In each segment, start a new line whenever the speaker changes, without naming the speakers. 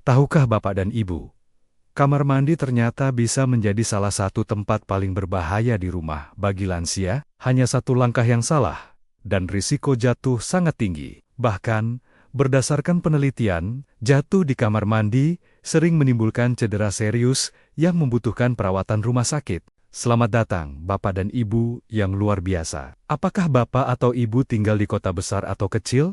Tahukah Bapak dan Ibu, kamar mandi ternyata bisa menjadi salah satu tempat paling berbahaya di rumah bagi lansia. Hanya satu langkah yang salah, dan risiko jatuh sangat tinggi. Bahkan, berdasarkan penelitian, jatuh di kamar mandi sering menimbulkan cedera serius yang membutuhkan perawatan rumah sakit. Selamat datang, Bapak dan Ibu yang luar biasa. Apakah Bapak atau Ibu tinggal di kota besar atau kecil?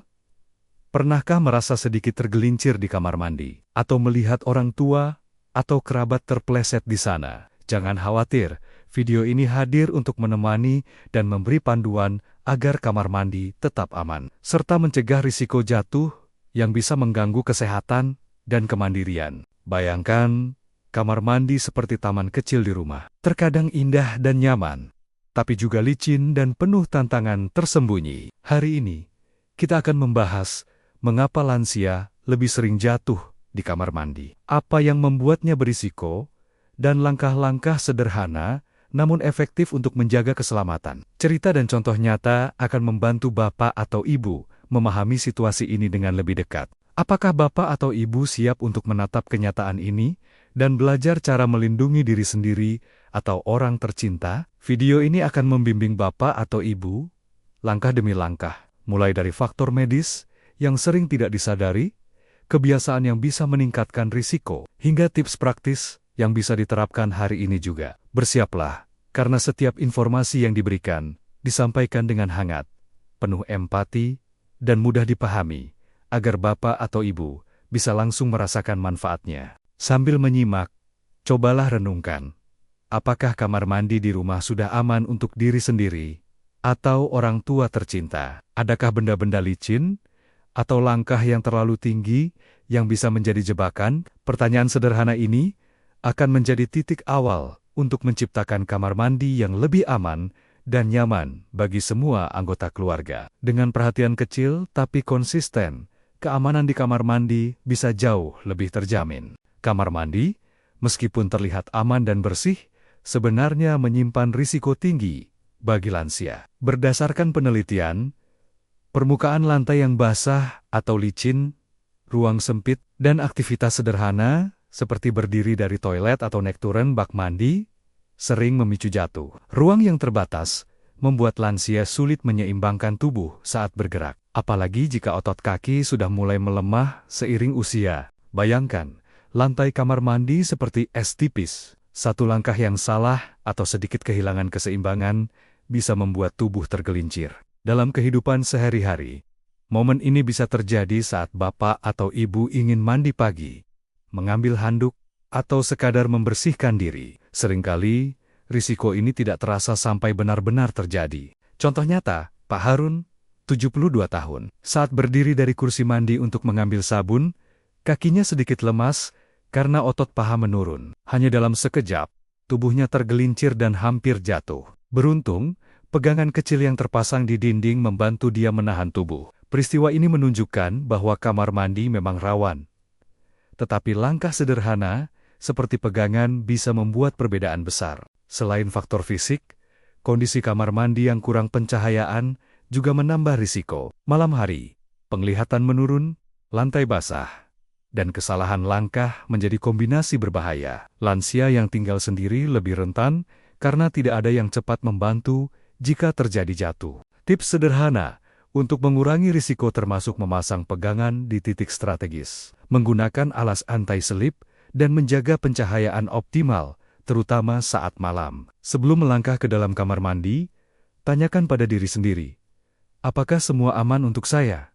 Pernahkah merasa sedikit tergelincir di kamar mandi, atau melihat orang tua atau kerabat terpleset di sana? Jangan khawatir, video ini hadir untuk menemani dan memberi panduan agar kamar mandi tetap aman, serta mencegah risiko jatuh yang bisa mengganggu kesehatan dan kemandirian. Bayangkan, kamar mandi seperti taman kecil di rumah. Terkadang indah dan nyaman, tapi juga licin dan penuh tantangan tersembunyi. Hari ini, kita akan membahas mengapa lansia lebih sering jatuh di kamar mandi, apa yang membuatnya berisiko, dan langkah-langkah sederhana namun efektif untuk menjaga keselamatan. Cerita dan contoh nyata akan membantu Bapak atau Ibu memahami situasi ini dengan lebih dekat. Apakah Bapak atau Ibu siap untuk menatap kenyataan ini dan belajar cara melindungi diri sendiri atau orang tercinta? Video ini akan membimbing Bapak atau Ibu langkah demi langkah, mulai dari faktor medis yang sering tidak disadari, kebiasaan yang bisa meningkatkan risiko, hingga tips praktis yang bisa diterapkan hari ini juga. Bersiaplah, karena setiap informasi yang diberikan disampaikan dengan hangat, penuh empati, dan mudah dipahami, agar Bapak atau Ibu bisa langsung merasakan manfaatnya. Sambil menyimak, cobalah renungkan, apakah kamar mandi di rumah sudah aman untuk diri sendiri atau orang tua tercinta? Adakah benda-benda licin atau langkah yang terlalu tinggi yang bisa menjadi jebakan? Pertanyaan sederhana ini akan menjadi titik awal untuk menciptakan kamar mandi yang lebih aman dan nyaman bagi semua anggota keluarga. Dengan perhatian kecil tapi konsisten, keamanan di kamar mandi bisa jauh lebih terjamin. Kamar mandi, meskipun terlihat aman dan bersih, sebenarnya menyimpan risiko tinggi bagi lansia. Berdasarkan penelitian, permukaan lantai yang basah atau licin, ruang sempit, dan aktivitas sederhana seperti berdiri dari toilet atau naik turun bak mandi sering memicu jatuh. Ruang yang terbatas membuat lansia sulit menyeimbangkan tubuh saat bergerak, apalagi jika otot kaki sudah mulai melemah seiring usia. Bayangkan, lantai kamar mandi seperti es tipis. Satu langkah yang salah atau sedikit kehilangan keseimbangan bisa membuat tubuh tergelincir. Dalam kehidupan sehari-hari, momen ini bisa terjadi saat Bapak atau Ibu ingin mandi pagi, mengambil handuk, atau sekadar membersihkan diri. Seringkali, risiko ini tidak terasa sampai benar-benar terjadi. Contoh nyata, Pak Harun, 72 tahun. Saat berdiri dari kursi mandi untuk mengambil sabun, kakinya sedikit lemas karena otot paha menurun. Hanya dalam sekejap, tubuhnya tergelincir dan hampir jatuh. Beruntung, pegangan kecil yang terpasang di dinding membantu dia menahan tubuh. Peristiwa ini menunjukkan bahwa kamar mandi memang rawan. Tetapi langkah sederhana, seperti pegangan bisa membuat perbedaan besar. Selain faktor fisik, kondisi kamar mandi yang kurang pencahayaan juga menambah risiko. Malam hari, penglihatan menurun, lantai basah, dan kesalahan langkah menjadi kombinasi berbahaya. Lansia yang tinggal sendiri lebih rentan karena tidak ada yang cepat membantu jika terjadi jatuh. Tips sederhana untuk mengurangi risiko termasuk memasang pegangan di titik strategis, menggunakan alas anti-selip, dan menjaga pencahayaan optimal, terutama saat malam. Sebelum melangkah ke dalam kamar mandi, tanyakan pada diri sendiri, apakah semua aman untuk saya?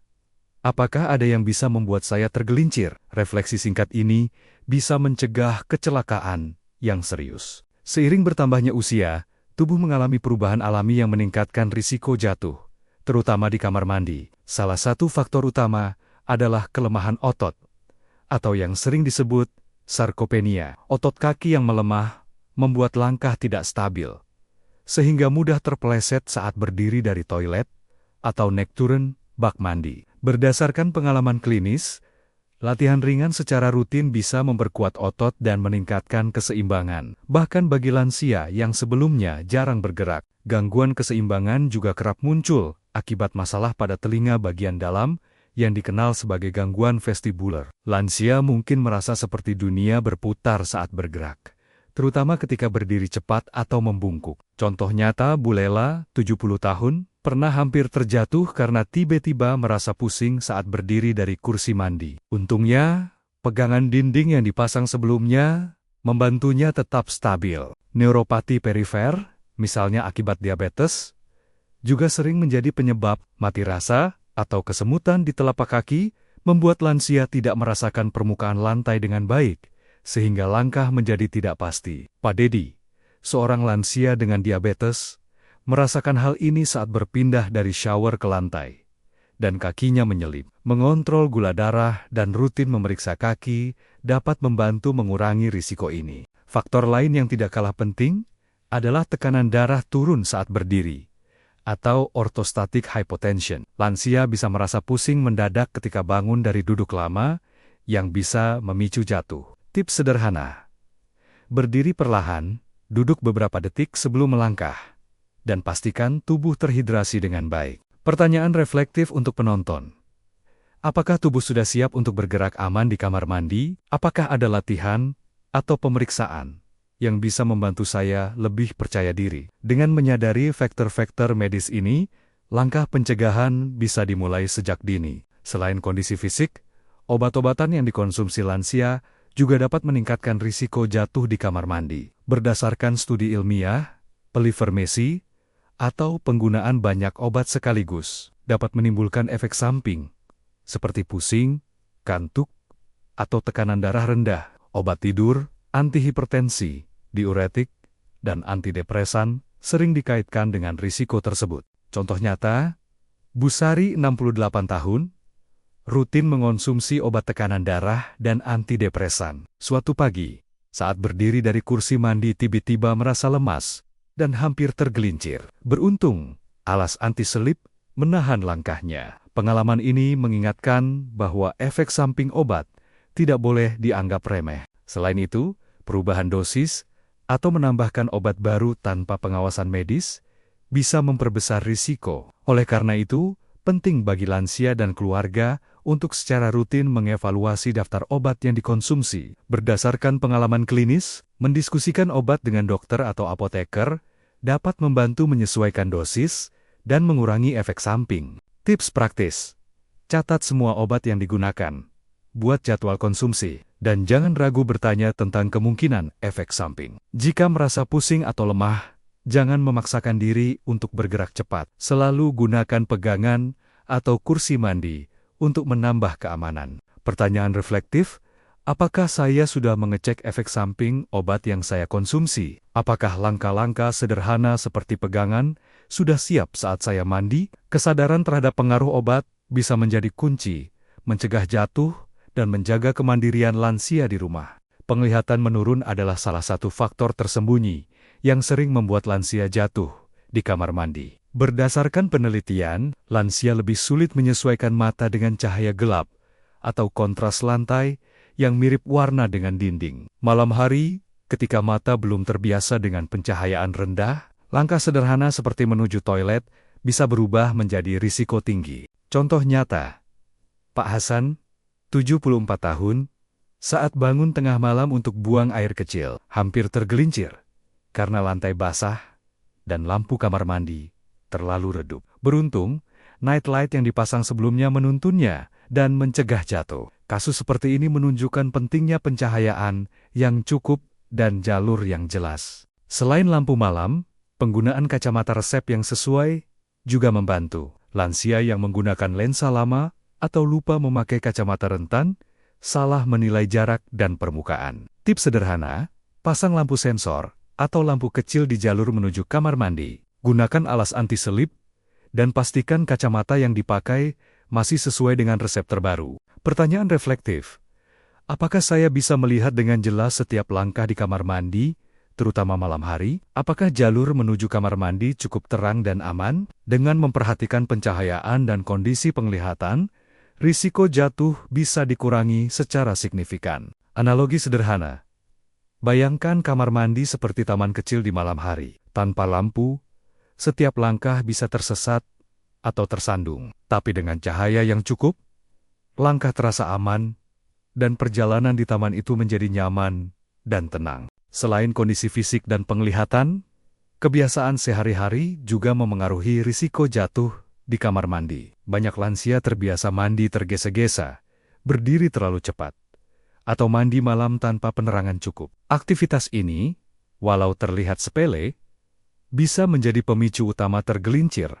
Apakah ada yang bisa membuat saya tergelincir? Refleksi singkat ini bisa mencegah kecelakaan yang serius. Seiring bertambahnya usia, tubuh mengalami perubahan alami yang meningkatkan risiko jatuh, terutama di kamar mandi. Salah satu faktor utama adalah kelemahan otot, atau yang sering disebut sarkopenia. Otot kaki yang melemah membuat langkah tidak stabil, sehingga mudah terpeleset saat berdiri dari toilet atau naik turun bak mandi. Berdasarkan pengalaman klinis, latihan ringan secara rutin bisa memperkuat otot dan meningkatkan keseimbangan. Bahkan bagi lansia yang sebelumnya jarang bergerak, gangguan keseimbangan juga kerap muncul akibat masalah pada telinga bagian dalam yang dikenal sebagai gangguan vestibular. Lansia mungkin merasa seperti dunia berputar saat bergerak, terutama ketika berdiri cepat atau membungkuk. Contoh nyata, Bu Lela, 70 tahun, pernah hampir terjatuh karena tiba-tiba merasa pusing saat berdiri dari kursi mandi. Untungnya, pegangan dinding yang dipasang sebelumnya membantunya tetap stabil. Neuropati perifer, misalnya akibat diabetes, juga sering menjadi penyebab mati rasa atau kesemutan di telapak kaki, membuat lansia tidak merasakan permukaan lantai dengan baik, sehingga langkah menjadi tidak pasti. Pak Dedi, seorang lansia dengan diabetes, merasakan hal ini saat berpindah dari shower ke lantai, dan kakinya menyelip. Mengontrol gula darah dan rutin memeriksa kaki dapat membantu mengurangi risiko ini. Faktor lain yang tidak kalah penting adalah tekanan darah turun saat berdiri, atau orthostatic hypotension. Lansia bisa merasa pusing mendadak ketika bangun dari duduk lama, yang bisa memicu jatuh. Tips sederhana: berdiri perlahan, duduk beberapa detik sebelum melangkah, dan pastikan tubuh terhidrasi dengan baik. Pertanyaan reflektif untuk penonton. Apakah tubuh sudah siap untuk bergerak aman di kamar mandi? Apakah ada latihan atau pemeriksaan yang bisa membantu saya lebih percaya diri? Dengan menyadari faktor-faktor medis ini, langkah pencegahan bisa dimulai sejak dini. Selain kondisi fisik, obat-obatan yang dikonsumsi lansia juga dapat meningkatkan risiko jatuh di kamar mandi. Berdasarkan studi ilmiah, polifarmasi atau penggunaan banyak obat sekaligus dapat menimbulkan efek samping seperti pusing, kantuk, atau tekanan darah rendah. Obat tidur, antihipertensi, diuretik, dan antidepresan sering dikaitkan dengan risiko tersebut. Contoh nyata, Bu Sari, 68 tahun, rutin mengonsumsi obat tekanan darah dan antidepresan. Suatu pagi, saat berdiri dari kursi mandi tiba-tiba merasa lemas dan hampir tergelincir. Beruntung, alas anti-selip menahan langkahnya. Pengalaman ini mengingatkan bahwa efek samping obat tidak boleh dianggap remeh. Selain itu, perubahan dosis atau menambahkan obat baru tanpa pengawasan medis bisa memperbesar risiko. Oleh karena itu, penting bagi lansia dan keluarga untuk secara rutin mengevaluasi daftar obat yang dikonsumsi. Berdasarkan pengalaman klinis, mendiskusikan obat dengan dokter atau apoteker dapat membantu menyesuaikan dosis dan mengurangi efek samping. Tips praktis: catat semua obat yang digunakan, buat jadwal konsumsi, dan jangan ragu bertanya tentang kemungkinan efek samping. Jika merasa pusing atau lemah, jangan memaksakan diri untuk bergerak cepat. Selalu gunakan pegangan atau kursi mandi untuk menambah keamanan. Pertanyaan reflektif: apakah saya sudah mengecek efek samping obat yang saya konsumsi? Apakah langkah-langkah sederhana seperti pegangan sudah siap saat saya mandi? Kesadaran terhadap pengaruh obat bisa menjadi kunci, mencegah jatuh, dan menjaga kemandirian lansia di rumah. Penglihatan menurun adalah salah satu faktor tersembunyi yang sering membuat lansia jatuh di kamar mandi. Berdasarkan penelitian, lansia lebih sulit menyesuaikan mata dengan cahaya gelap atau kontras lantai yang mirip warna dengan dinding. Malam hari, ketika mata belum terbiasa dengan pencahayaan rendah, langkah sederhana seperti menuju toilet bisa berubah menjadi risiko tinggi. Contoh nyata, Pak Hasan, 74 tahun, saat bangun tengah malam untuk buang air kecil, hampir tergelincir karena lantai basah dan lampu kamar mandi terlalu redup. Beruntung, night light yang dipasang sebelumnya menuntunnya dan mencegah jatuh. Kasus seperti ini menunjukkan pentingnya pencahayaan yang cukup dan jalur yang jelas. Selain lampu malam, penggunaan kacamata resep yang sesuai juga membantu. Lansia yang menggunakan lensa lama atau lupa memakai kacamata rentan, salah menilai jarak dan permukaan. Tips sederhana: pasang lampu sensor atau lampu kecil di jalur menuju kamar mandi. Gunakan alas anti-selip, dan pastikan kacamata yang dipakai masih sesuai dengan resep terbaru. Pertanyaan reflektif: apakah saya bisa melihat dengan jelas setiap langkah di kamar mandi, terutama malam hari? Apakah jalur menuju kamar mandi cukup terang dan aman? Dengan memperhatikan pencahayaan dan kondisi penglihatan, risiko jatuh bisa dikurangi secara signifikan. Analogi sederhana: bayangkan kamar mandi seperti taman kecil di malam hari. Tanpa lampu, setiap langkah bisa tersesat atau tersandung. Tapi dengan cahaya yang cukup, langkah terasa aman, dan perjalanan di taman itu menjadi nyaman dan tenang. Selain kondisi fisik dan penglihatan, kebiasaan sehari-hari juga memengaruhi risiko jatuh di kamar mandi. Banyak lansia terbiasa mandi tergesa-gesa, berdiri terlalu cepat, atau mandi malam tanpa penerangan cukup. Aktivitas ini, walau terlihat sepele, bisa menjadi pemicu utama tergelincir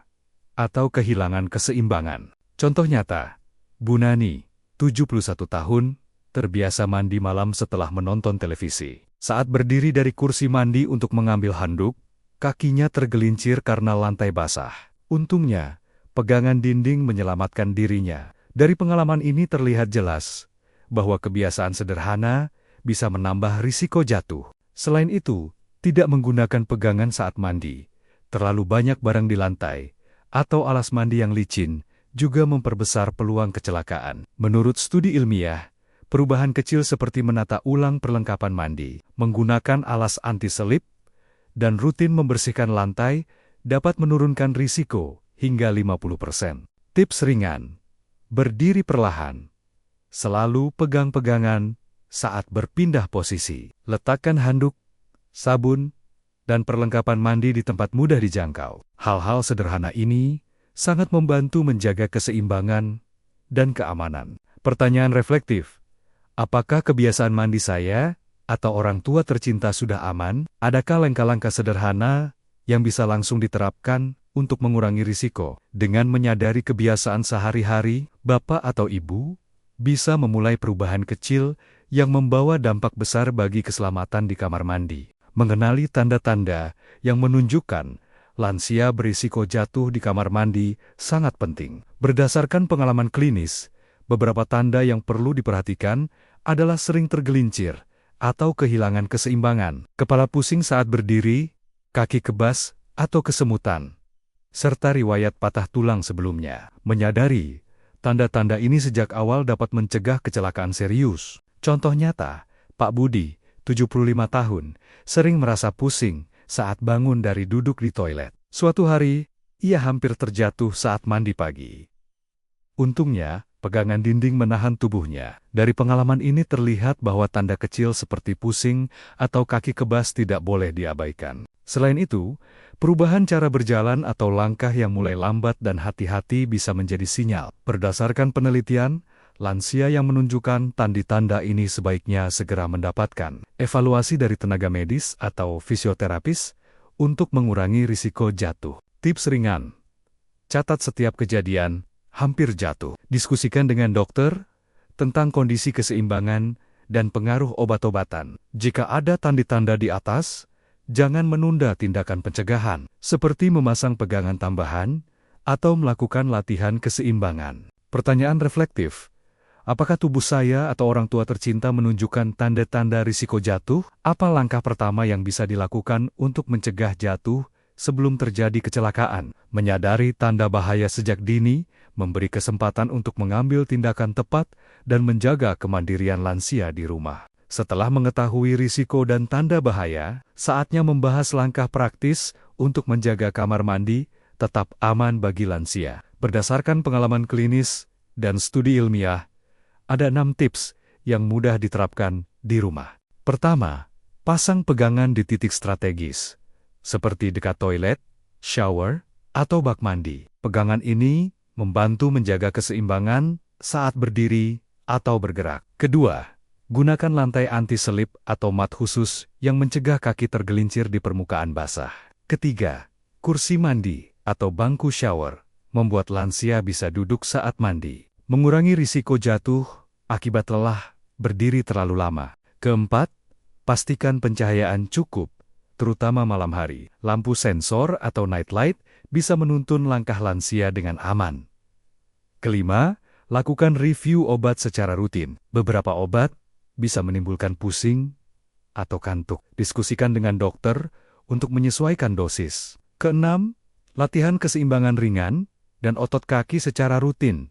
atau kehilangan keseimbangan. Contoh nyata, Bu Nani, 71 tahun, terbiasa mandi malam setelah menonton televisi. Saat berdiri dari kursi mandi untuk mengambil handuk, kakinya tergelincir karena lantai basah. Untungnya, pegangan dinding menyelamatkan dirinya. Dari pengalaman ini terlihat jelas bahwa kebiasaan sederhana bisa menambah risiko jatuh. Selain itu, tidak menggunakan pegangan saat mandi, terlalu banyak barang di lantai, atau alas mandi yang licin juga memperbesar peluang kecelakaan. Menurut studi ilmiah, perubahan kecil seperti menata ulang perlengkapan mandi, menggunakan alas anti-selip, dan rutin membersihkan lantai dapat menurunkan risiko hingga 50%. Tips ringan: berdiri perlahan, selalu pegang pegangan saat berpindah posisi, letakkan handuk, sabun, dan perlengkapan mandi di tempat mudah dijangkau. Hal-hal sederhana ini sangat membantu menjaga keseimbangan dan keamanan. Pertanyaan reflektif: apakah kebiasaan mandi saya atau orang tua tercinta sudah aman? Adakah langkah-langkah sederhana yang bisa langsung diterapkan untuk mengurangi risiko? Dengan menyadari kebiasaan sehari-hari, Bapak atau Ibu bisa memulai perubahan kecil yang membawa dampak besar bagi keselamatan di kamar mandi. Mengenali tanda-tanda yang menunjukkan lansia berisiko jatuh di kamar mandi sangat penting. Berdasarkan pengalaman klinis, beberapa tanda yang perlu diperhatikan adalah sering tergelincir atau kehilangan keseimbangan, kepala pusing saat berdiri, kaki kebas atau kesemutan, serta riwayat patah tulang sebelumnya. Menyadari tanda-tanda ini sejak awal dapat mencegah kecelakaan serius. Contoh nyata, Pak Budi, 75 tahun, sering merasa pusing saat bangun dari duduk di toilet. Suatu hari, ia hampir terjatuh saat mandi pagi. Untungnya, pegangan dinding menahan tubuhnya. Dari pengalaman ini terlihat bahwa tanda kecil seperti pusing atau kaki kebas tidak boleh diabaikan. Selain itu, perubahan cara berjalan atau langkah yang mulai lambat dan hati-hati bisa menjadi sinyal. Berdasarkan penelitian, lansia yang menunjukkan tanda-tanda ini sebaiknya segera mendapatkan evaluasi dari tenaga medis atau fisioterapis untuk mengurangi risiko jatuh. Tips ringan: catat setiap kejadian hampir jatuh. Diskusikan dengan dokter tentang kondisi keseimbangan dan pengaruh obat-obatan. Jika ada tanda-tanda di atas, jangan menunda tindakan pencegahan, seperti memasang pegangan tambahan atau melakukan latihan keseimbangan. Pertanyaan reflektif: apakah tubuh saya atau orang tua tercinta menunjukkan tanda-tanda risiko jatuh? Apa langkah pertama yang bisa dilakukan untuk mencegah jatuh sebelum terjadi kecelakaan? Menyadari tanda bahaya sejak dini memberi kesempatan untuk mengambil tindakan tepat dan menjaga kemandirian lansia di rumah. Setelah mengetahui risiko dan tanda bahaya, saatnya membahas langkah praktis untuk menjaga kamar mandi tetap aman bagi lansia. Berdasarkan pengalaman klinis dan studi ilmiah, ada 6 tips yang mudah diterapkan di rumah. Pertama, pasang pegangan di titik strategis, seperti dekat toilet, shower, atau bak mandi. Pegangan ini membantu menjaga keseimbangan saat berdiri atau bergerak. Kedua, gunakan lantai anti-selip atau mat khusus yang mencegah kaki tergelincir di permukaan basah. Ketiga, kursi mandi atau bangku shower membuat lansia bisa duduk saat mandi, mengurangi risiko jatuh akibat lelah berdiri terlalu lama. Keempat, pastikan pencahayaan cukup, terutama malam hari. Lampu sensor atau night light bisa menuntun langkah lansia dengan aman. Kelima, lakukan review obat secara rutin. Beberapa obat bisa menimbulkan pusing atau kantuk. Diskusikan dengan dokter untuk menyesuaikan dosis. Keenam, latihan keseimbangan ringan dan otot kaki secara rutin,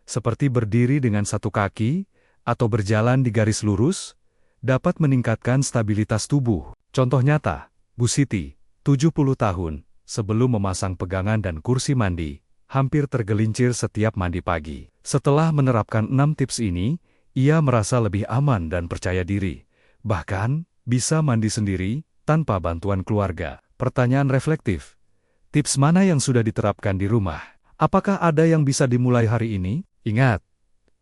seperti berdiri dengan satu kaki atau berjalan di garis lurus, dapat meningkatkan stabilitas tubuh. Contoh nyata, Bu Siti, 70 tahun, sebelum memasang pegangan dan kursi mandi, hampir tergelincir setiap mandi pagi. Setelah menerapkan 6 tips ini, ia merasa lebih aman dan percaya diri. Bahkan, bisa mandi sendiri tanpa bantuan keluarga. Pertanyaan reflektif. Tips mana yang sudah diterapkan di rumah? Apakah ada yang bisa dimulai hari ini? Ingat,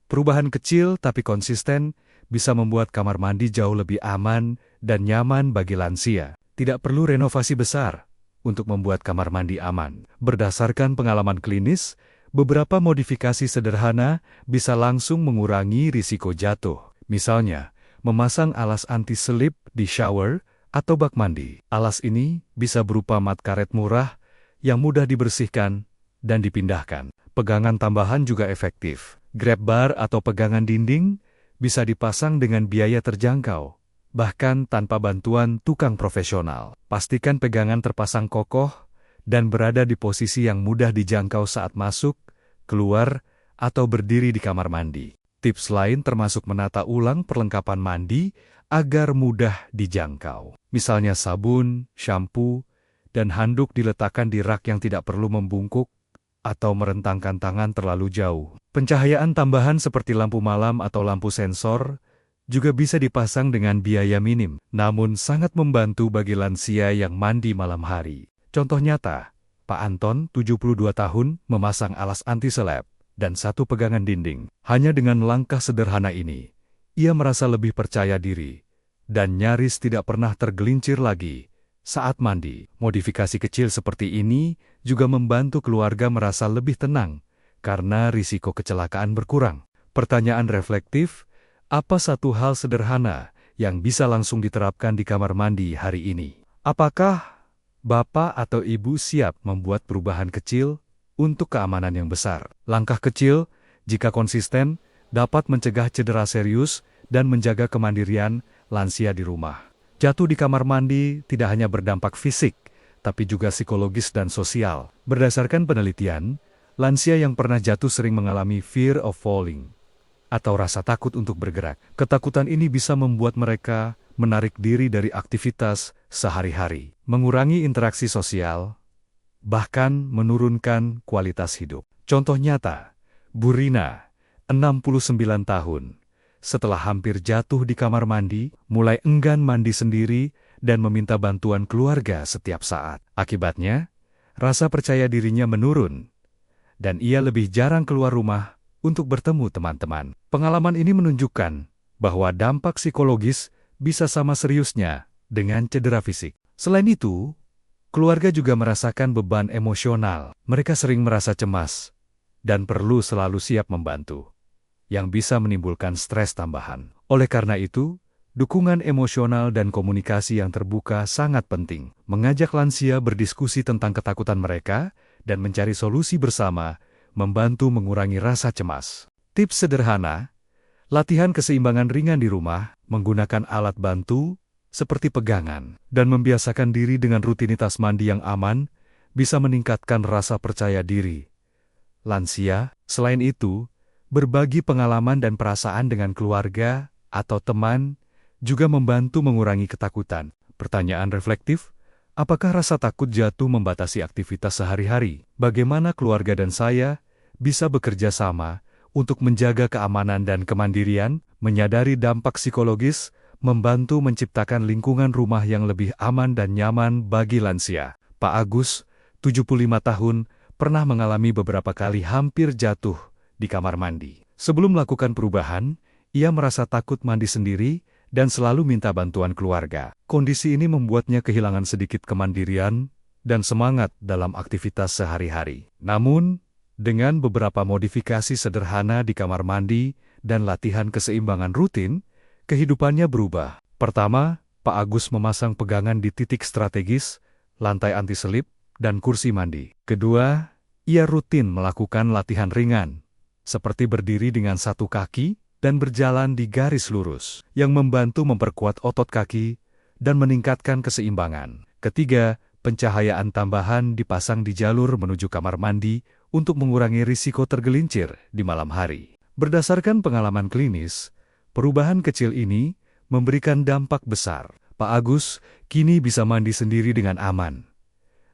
perubahan kecil tapi konsisten bisa membuat kamar mandi jauh lebih aman dan nyaman bagi lansia. Tidak perlu renovasi besar untuk membuat kamar mandi aman. Berdasarkan pengalaman klinis, beberapa modifikasi sederhana bisa langsung mengurangi risiko jatuh. Misalnya, memasang alas anti-selip di shower atau bak mandi. Alas ini bisa berupa mat karet murah yang mudah dibersihkan dan dipindahkan. Pegangan tambahan juga efektif. Grab bar atau pegangan dinding bisa dipasang dengan biaya terjangkau, bahkan tanpa bantuan tukang profesional. Pastikan pegangan terpasang kokoh dan berada di posisi yang mudah dijangkau saat masuk, keluar, atau berdiri di kamar mandi. Tips lain termasuk menata ulang perlengkapan mandi agar mudah dijangkau. Misalnya sabun, shampoo, dan handuk diletakkan di rak yang tidak perlu membungkuk atau merentangkan tangan terlalu jauh. Pencahayaan tambahan seperti lampu malam atau lampu sensor juga bisa dipasang dengan biaya minim, namun sangat membantu bagi lansia yang mandi malam hari. Contoh nyata, Pak Anton, 72 tahun, memasang alas anti-seleb dan 1 pegangan dinding. Hanya dengan langkah sederhana ini, ia merasa lebih percaya diri dan nyaris tidak pernah tergelincir lagi saat mandi. Modifikasi kecil seperti ini juga membantu keluarga merasa lebih tenang karena risiko kecelakaan berkurang. Pertanyaan reflektif, apa satu hal sederhana yang bisa langsung diterapkan di kamar mandi hari ini? Apakah Bapak atau Ibu siap membuat perubahan kecil untuk keamanan yang besar? Langkah kecil, jika konsisten, dapat mencegah cedera serius dan menjaga kemandirian lansia di rumah. Jatuh di kamar mandi tidak hanya berdampak fisik, tapi juga psikologis dan sosial. Berdasarkan penelitian, lansia yang pernah jatuh sering mengalami fear of falling, atau rasa takut untuk bergerak. Ketakutan ini bisa membuat mereka menarik diri dari aktivitas sehari-hari, mengurangi interaksi sosial, bahkan menurunkan kualitas hidup. Contoh nyata, Bu Rina, 69 tahun, setelah hampir jatuh di kamar mandi, mulai enggan mandi sendiri dan meminta bantuan keluarga setiap saat. Akibatnya, rasa percaya dirinya menurun, dan ia lebih jarang keluar rumah untuk bertemu teman-teman. Pengalaman ini menunjukkan bahwa dampak psikologis bisa sama seriusnya dengan cedera fisik. Selain itu, keluarga juga merasakan beban emosional. Mereka sering merasa cemas dan perlu selalu siap membantu, yang bisa menimbulkan stres tambahan. Oleh karena itu, dukungan emosional dan komunikasi yang terbuka sangat penting. Mengajak lansia berdiskusi tentang ketakutan mereka dan mencari solusi bersama membantu mengurangi rasa cemas. Tips sederhana, latihan keseimbangan ringan di rumah, menggunakan alat bantu seperti pegangan, dan membiasakan diri dengan rutinitas mandi yang aman, bisa meningkatkan rasa percaya diri lansia. Selain itu, berbagi pengalaman dan perasaan dengan keluarga atau teman juga membantu mengurangi ketakutan. Pertanyaan reflektif, apakah rasa takut jatuh membatasi aktivitas sehari-hari? Bagaimana keluarga dan saya bisa bekerja sama untuk menjaga keamanan dan kemandirian, menyadari dampak psikologis, membantu menciptakan lingkungan rumah yang lebih aman dan nyaman bagi lansia? Pak Agus, 75 tahun, pernah mengalami beberapa kali hampir jatuh di kamar mandi. Sebelum melakukan perubahan, ia merasa takut mandi sendiri dan selalu minta bantuan keluarga. Kondisi ini membuatnya kehilangan sedikit kemandirian dan semangat dalam aktivitas sehari-hari. Namun, dengan beberapa modifikasi sederhana di kamar mandi dan latihan keseimbangan rutin, kehidupannya berubah. Pertama, Pak Agus memasang pegangan di titik strategis, lantai anti-selip, dan kursi mandi. Kedua, ia rutin melakukan latihan ringan, seperti berdiri dengan satu kaki dan berjalan di garis lurus, yang membantu memperkuat otot kaki dan meningkatkan keseimbangan. Ketiga, pencahayaan tambahan dipasang di jalur menuju kamar mandi untuk mengurangi risiko tergelincir di malam hari. Berdasarkan pengalaman klinis, perubahan kecil ini memberikan dampak besar. Pak Agus kini bisa mandi sendiri dengan aman,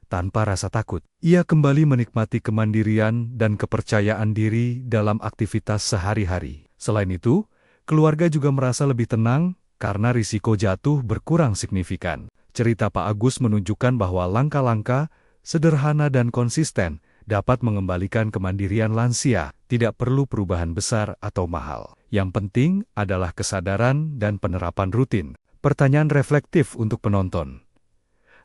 tanpa rasa takut. Ia kembali menikmati kemandirian dan kepercayaan diri dalam aktivitas sehari-hari. Selain itu, keluarga juga merasa lebih tenang karena risiko jatuh berkurang signifikan. Cerita Pak Agus menunjukkan bahwa langkah-langkah sederhana dan konsisten dapat mengembalikan kemandirian lansia. Tidak perlu perubahan besar atau mahal. Yang penting adalah kesadaran dan penerapan rutin. Pertanyaan reflektif untuk penonton.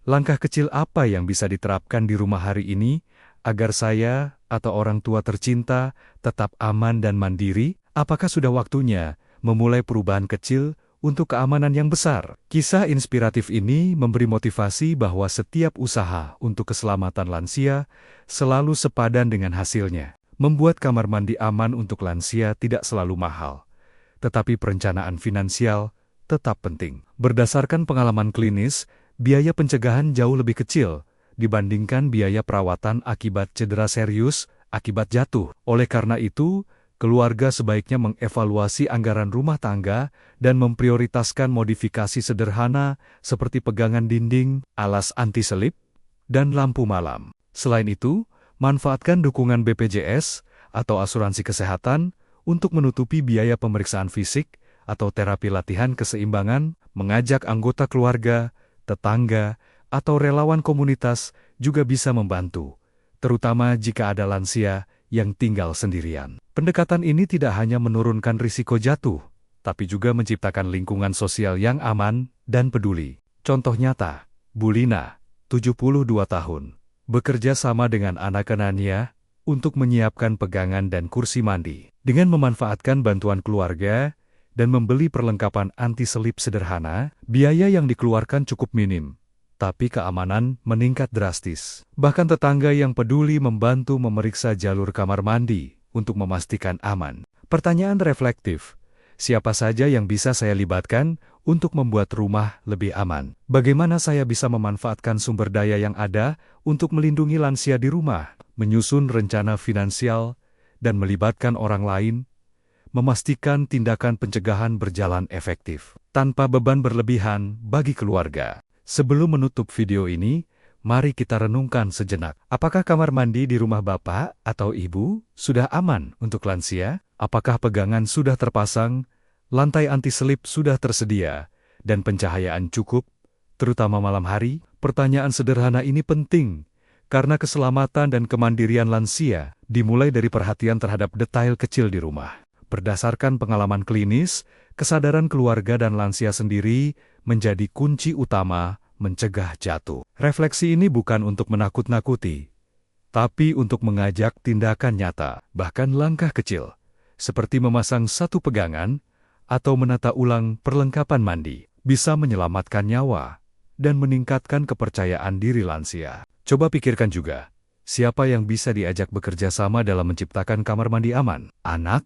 Langkah kecil apa yang bisa diterapkan di rumah hari ini agar saya atau orang tua tercinta tetap aman dan mandiri? Apakah sudah waktunya memulai perubahan kecil untuk keamanan yang besar? Kisah inspiratif ini memberi motivasi bahwa setiap usaha untuk keselamatan lansia selalu sepadan dengan hasilnya. Membuat kamar mandi aman untuk lansia tidak selalu mahal, tetapi perencanaan finansial tetap penting. Berdasarkan pengalaman klinis, biaya pencegahan jauh lebih kecil dibandingkan biaya perawatan akibat cedera serius akibat jatuh. Oleh karena itu, keluarga sebaiknya mengevaluasi anggaran rumah tangga dan memprioritaskan modifikasi sederhana seperti pegangan dinding, alas anti-selip, dan lampu malam. Selain itu, manfaatkan dukungan BPJS atau asuransi kesehatan untuk menutupi biaya pemeriksaan fisik atau terapi latihan keseimbangan. Mengajak anggota keluarga, tetangga, atau relawan komunitas juga bisa membantu, terutama jika ada lansia yang tinggal sendirian. Pendekatan ini tidak hanya menurunkan risiko jatuh, tapi juga menciptakan lingkungan sosial yang aman dan peduli. Contoh nyata, Bu Lina, 72 tahun, bekerja sama dengan anak-anaknya untuk menyiapkan pegangan dan kursi mandi. Dengan memanfaatkan bantuan keluarga dan membeli perlengkapan anti-selip sederhana, biaya yang dikeluarkan cukup minim, tapi keamanan meningkat drastis. Bahkan tetangga yang peduli membantu memeriksa jalur kamar mandi untuk memastikan aman. Pertanyaan reflektif, siapa saja yang bisa saya libatkan untuk membuat rumah lebih aman? Bagaimana saya bisa memanfaatkan sumber daya yang ada untuk melindungi lansia di rumah? Menyusun rencana finansial dan melibatkan orang lain, memastikan tindakan pencegahan berjalan efektif, tanpa beban berlebihan bagi keluarga. Sebelum menutup video ini, mari kita renungkan sejenak. Apakah kamar mandi di rumah Bapak atau Ibu sudah aman untuk lansia? Apakah pegangan sudah terpasang, lantai anti-selip sudah tersedia, dan pencahayaan cukup, terutama malam hari? Pertanyaan sederhana ini penting, karena keselamatan dan kemandirian lansia dimulai dari perhatian terhadap detail kecil di rumah. Berdasarkan pengalaman klinis, kesadaran keluarga dan lansia sendiri menjadi kunci utama mencegah jatuh. Refleksi ini bukan untuk menakut-nakuti, tapi untuk mengajak tindakan nyata, bahkan langkah kecil, seperti memasang satu pegangan atau menata ulang perlengkapan mandi, bisa menyelamatkan nyawa dan meningkatkan kepercayaan diri lansia. Coba pikirkan juga, siapa yang bisa diajak bekerja sama dalam menciptakan kamar mandi aman? Anak,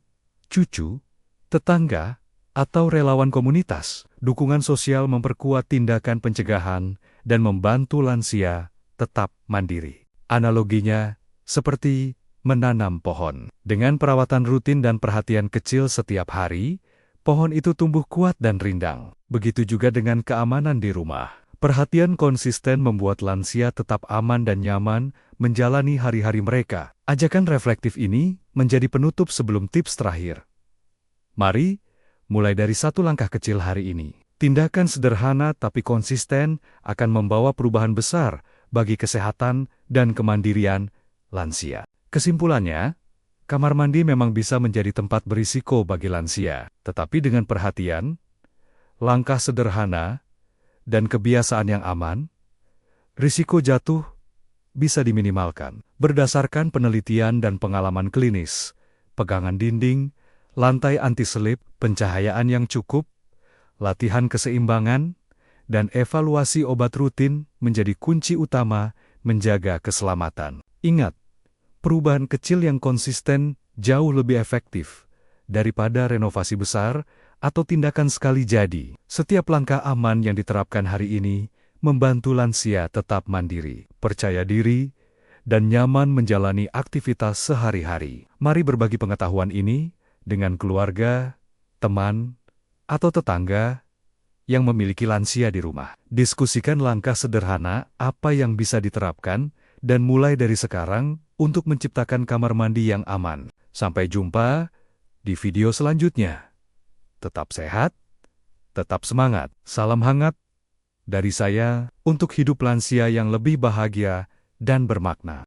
cucu, tetangga, atau relawan komunitas. Dukungan sosial memperkuat tindakan pencegahan dan membantu lansia tetap mandiri. Analoginya seperti menanam pohon. Dengan perawatan rutin dan perhatian kecil setiap hari, pohon itu tumbuh kuat dan rindang. Begitu juga dengan keamanan di rumah. Perhatian konsisten membuat lansia tetap aman dan nyaman menjalani hari-hari mereka. Ajakan reflektif ini menjadi penutup sebelum tips terakhir. Mari mulai dari satu langkah kecil hari ini. Tindakan sederhana tapi konsisten akan membawa perubahan besar bagi kesehatan dan kemandirian lansia. Kesimpulannya, kamar mandi memang bisa menjadi tempat berisiko bagi lansia, tetapi dengan perhatian, langkah sederhana, dan kebiasaan yang aman, risiko jatuh bisa diminimalkan. Berdasarkan penelitian dan pengalaman klinis, pegangan dinding, lantai anti-selip, pencahayaan yang cukup, latihan keseimbangan, dan evaluasi obat rutin menjadi kunci utama menjaga keselamatan. Ingat, perubahan kecil yang konsisten jauh lebih efektif daripada renovasi besar atau tindakan sekali jadi. Setiap langkah aman yang diterapkan hari ini membantu lansia tetap mandiri, percaya diri, dan nyaman menjalani aktivitas sehari-hari. Mari berbagi pengetahuan ini dengan keluarga, teman, atau tetangga yang memiliki lansia di rumah. Diskusikan langkah sederhana apa yang bisa diterapkan, dan mulai dari sekarang untuk menciptakan kamar mandi yang aman. Sampai jumpa di video selanjutnya. Tetap sehat, tetap semangat. Salam hangat dari saya untuk hidup lansia yang lebih bahagia dan bermakna.